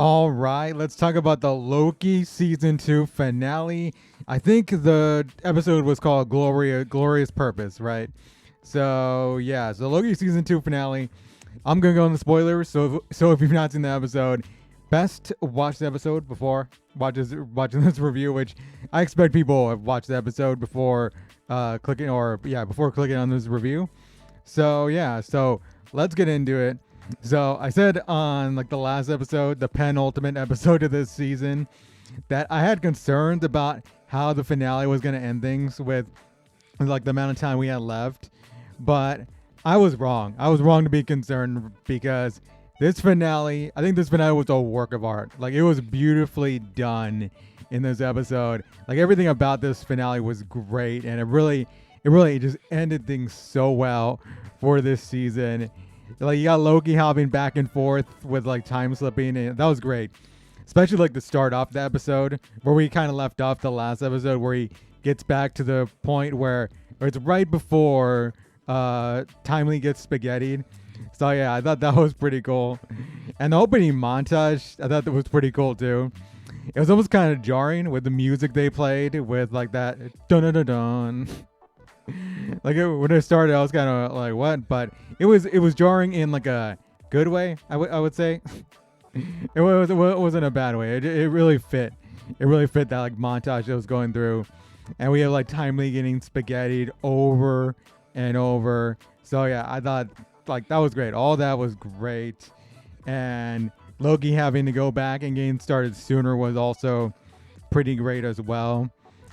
All right, let's talk about the Loki season 2 finale. I think the episode was called Glorious Purpose, right? So, yeah, so Loki season 2 finale. I'm going to go in the spoilers, so if you've not seen the episode, best watch the episode before watching this review, which I expect people have watched the episode before before clicking on this review. So, yeah, so let's get into it. So I said on like the last episode, the penultimate episode of this season, that I had concerns about how the finale was going to end things with like the amount of time we had left. But I was wrong. I was wrong to be concerned because I think this finale was a work of art. Like it was beautifully done in this episode. Like everything about this finale was great, and it really just ended things so well for this season. Like you got Loki hopping back and forth with like time slipping, and that was great. Especially like the start off the episode where we kind of left off the last episode, where he gets back to the point where it's right before Timely gets spaghettied. So yeah, I thought that was pretty cool. And the opening montage, I thought that was pretty cool too. It was almost kind of jarring with the music they played with like that dun dun dun dun. When it started, I was kind of like, "What?" But it was jarring in like a good way. I would say it wasn't a bad way. It really fit. It really fit that like montage that was going through, and we have like Timely getting spaghettied over and over. So yeah, I thought like that was great. All that was great, and Loki having to go back and getting started sooner was also pretty great as well.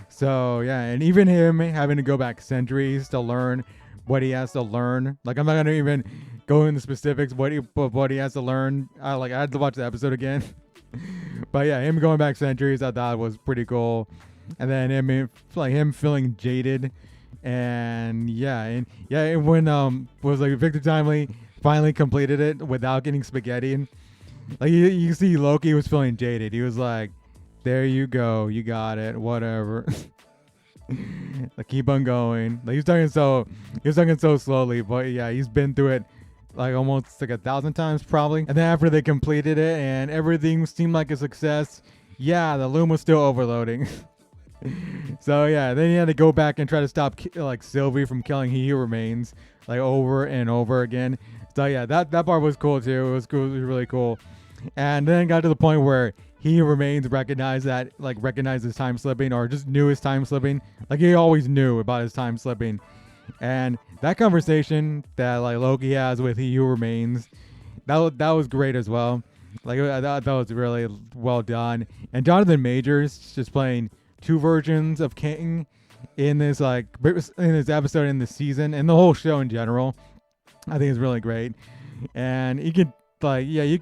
So yeah, and even him having to go back centuries to learn what he has to learn. Like I'm not gonna even go into specifics what he has to learn. I had to watch the episode again. But yeah, him going back centuries I thought was pretty cool. And then him feeling jaded. And when was like Victor Timely finally completed it without getting spaghetti. Like you see Loki was feeling jaded. He was like, there you go, you got it, whatever. Like keep on going. Like he was talking so slowly, but yeah, he's been through it like almost like 1,000 times probably. And then after they completed it and everything seemed like a success, yeah, the loom was still overloading. So yeah, then he had to go back and try to stop like Sylvie from killing He Who Remains like over and over again. So yeah, that part was cool too. It was cool. It was really cool. And then it got to the point where He Who Remains recognized his time slipping, or just knew his time slipping. Like he always knew about his time slipping. And that conversation that like Loki has with He Who Remains, that was great as well. Like I thought that was really well done. And Jonathan Majors just playing two versions of King in this episode, in this season, and the whole show in general, I think is really great. And you could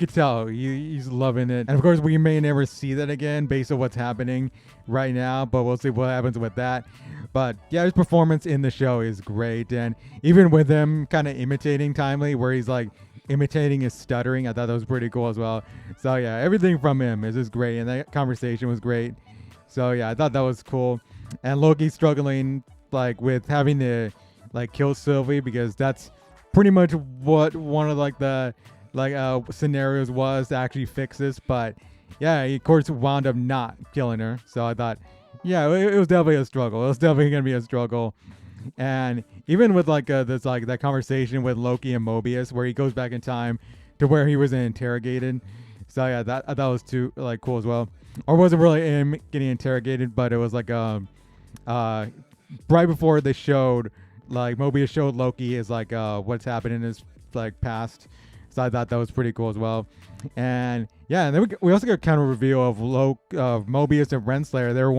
tell he's loving it. And of course, we may never see that again based on what's happening right now, but we'll see what happens with that. But yeah, his performance in the show is great. And even with him kind of imitating Timely, where he's like imitating his stuttering, I thought that was pretty cool as well. So yeah, everything from him is just great. And that conversation was great. So yeah, I thought that was cool. And Loki struggling like with having to like kill Sylvie, because that's pretty much what one of like the scenarios was to actually fix this. But yeah, he of course wound up not killing her. So I thought, yeah, it was definitely a struggle. It was definitely gonna be a struggle. And even with that conversation with Loki and Mobius, where he goes back in time to where he was interrogated. So yeah, that was too like cool as well. Or wasn't really him getting interrogated, but it was like right before they showed, like Mobius showed Loki is like what's happened in his like past. So I thought that was pretty cool as well. And yeah, and then we also got a counter reveal of Mobius and Renslayer. They were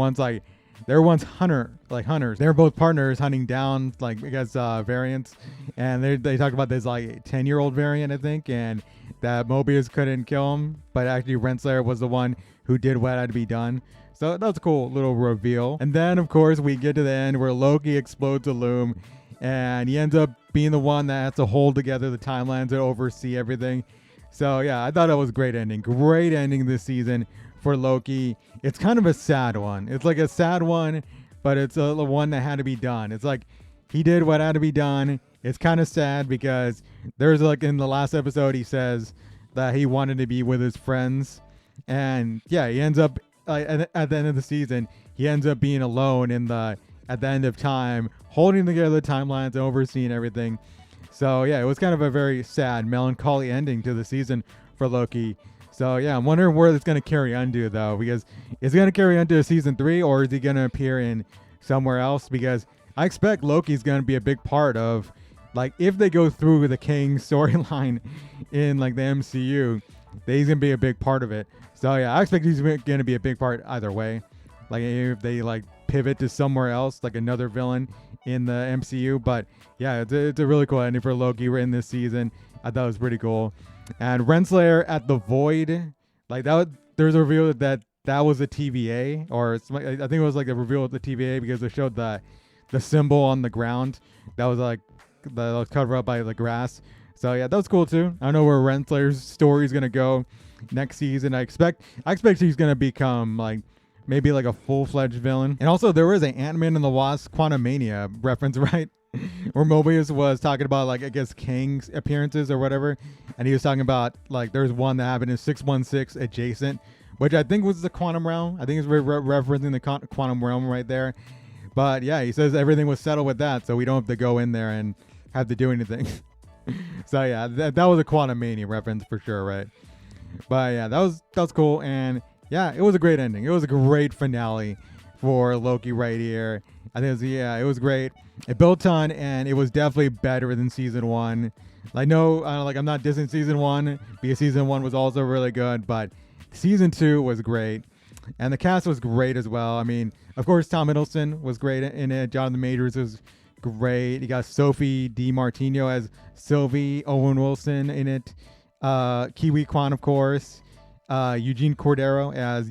once hunters. They were both partners hunting down like I guess variants. And they talked about this like 10-year-old variant, I think, and that Mobius couldn't kill him, but actually Renslayer was the one who did what had to be done. So that was a cool little reveal. And then of course we get to the end where Loki explodes the loom, and he ends up being the one that has to hold together the timelines and oversee everything. So yeah, I thought that was great ending. Great ending this season for Loki. It's kind of a sad one. It's like a sad one, but it's a one that had to be done. It's like he did what had to be done. It's kind of sad because there's like in the last episode he says that he wanted to be with his friends, and yeah, he ends up at the end of the season, he ends up being alone in the at the end of time, holding together the timelines and overseeing everything. So yeah, it was kind of a very sad, melancholy ending to the season for Loki. So yeah, I'm wondering where it's going to carry on to though, because is it going to carry on to season 3, or is he going to appear in somewhere else? Because I expect Loki's going to be a big part of, like, if they go through the King storyline in like the MCU, he's going to be a big part of it. So yeah, I expect he's going to be a big part either way. Like if they like pivot to somewhere else, like another villain in the MCU. But yeah, it's a really cool ending for Loki in this season. I thought it was pretty cool. And Renslayer at the Void, like that, there's a reveal that was a TVA, or I think it was like a reveal of the TVA because they showed the symbol on the ground that was like that was covered up by the grass. So yeah, that was cool too. I don't know where Renslayer's story is gonna go next season. I expect he's gonna become like maybe like a full-fledged villain. And also there was an Ant-Man and the Wasp Quantumania reference, right? Where Mobius was talking about like I guess Kang's appearances or whatever, and he was talking about like there's one that happened in 616 adjacent, which I think was the quantum realm. I think it's referencing the quantum realm right there. But yeah, he says everything was settled with that, so we don't have to go in there and have to do anything. So yeah, that was a Quantumania reference for sure, right? But yeah, that was cool, and yeah, it was a great ending. It was a great finale for Loki right here. I think it was great. It built on, and it was definitely better than season 1. Like I'm not dissing season 1 because season 1 was also really good, but season 2 was great, and the cast was great as well. I mean, of course, Tom Hiddleston was great in it. Jonathan Majors was great. You got Sophie DiMartino as Sylvie, Owen Wilson in it, Kiwi Kwan, of course, Eugene Cordero as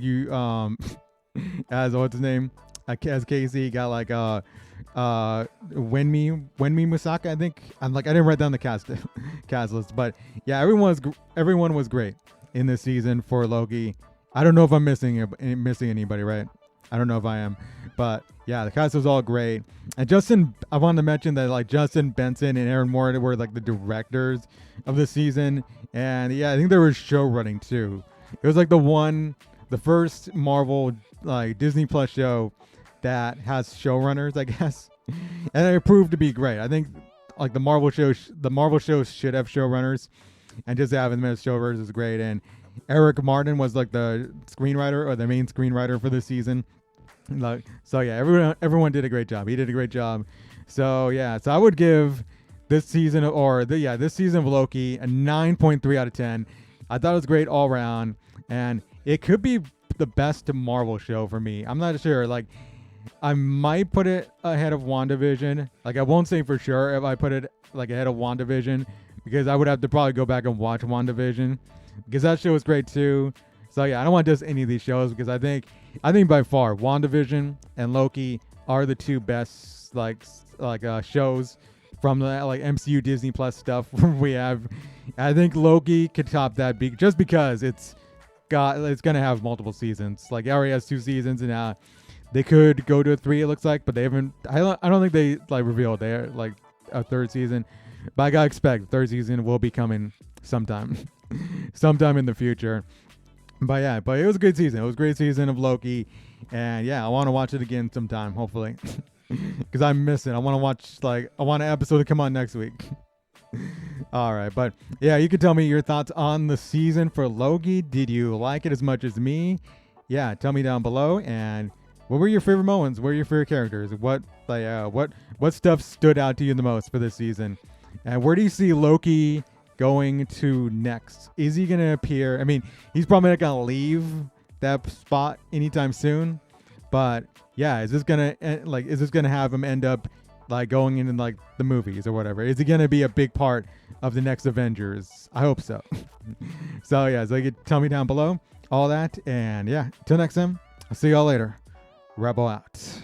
as what's his name, as Casey. Got like Wenmi Musaka, I think. I didn't write down the cast list, but yeah, everyone was great in this season for Loki. I don't know if I'm missing anybody, right? I don't know if I am, but yeah, the cast was all great. And I wanted to mention that like Justin Benson and Aaron Moore were like the directors of the season, and yeah, I think they were show running too. It was like the first Marvel like Disney Plus show that has showrunners, I guess, and it proved to be great. I think like the Marvel shows should have showrunners, and just having them as showrunners is great. And Eric Martin was like the screenwriter or the main screenwriter for this season. So yeah, everyone did a great job. He did a great job. So yeah, so I would give this season of Loki a 9.3 out of 10. I thought it was great all around, and it could be the best Marvel show for me. I'm not sure. Like, I might put it ahead of WandaVision. Like, I won't say for sure if I put it like ahead of WandaVision, because I would have to probably go back and watch WandaVision, because that show was great too. So yeah, I don't want to diss any of these shows, because I think by far WandaVision and Loki are the two best shows from the like MCU Disney Plus stuff we have. I think Loki could top that just because it's gonna have multiple seasons. Like, it already has 2 seasons, and they could go to 3, it looks like, but they haven't. I don't think they like revealed they're like a 3rd season, but I gotta expect the 3rd season will be coming sometime in the future. But yeah, it was a good season. It was a great season of Loki, and yeah, I want to watch it again sometime, hopefully, because I miss it. I want an episode to come on next week. All right, but yeah, you can tell me your thoughts on the season for Loki. Did you like it as much as me? Yeah, tell me down below. And what were your favorite moments? What were your favorite characters? What stuff stood out to you the most for this season? And where do you see Loki going to next? Is he gonna appear? I mean, he's probably not gonna leave that spot anytime soon, but yeah, is this gonna have him end up like going into like the movies or whatever? Is he gonna be a big part of the next Avengers? I hope so. So yeah, so you can tell me down below all that, and yeah, till next time, I'll see y'all later. Rebel out.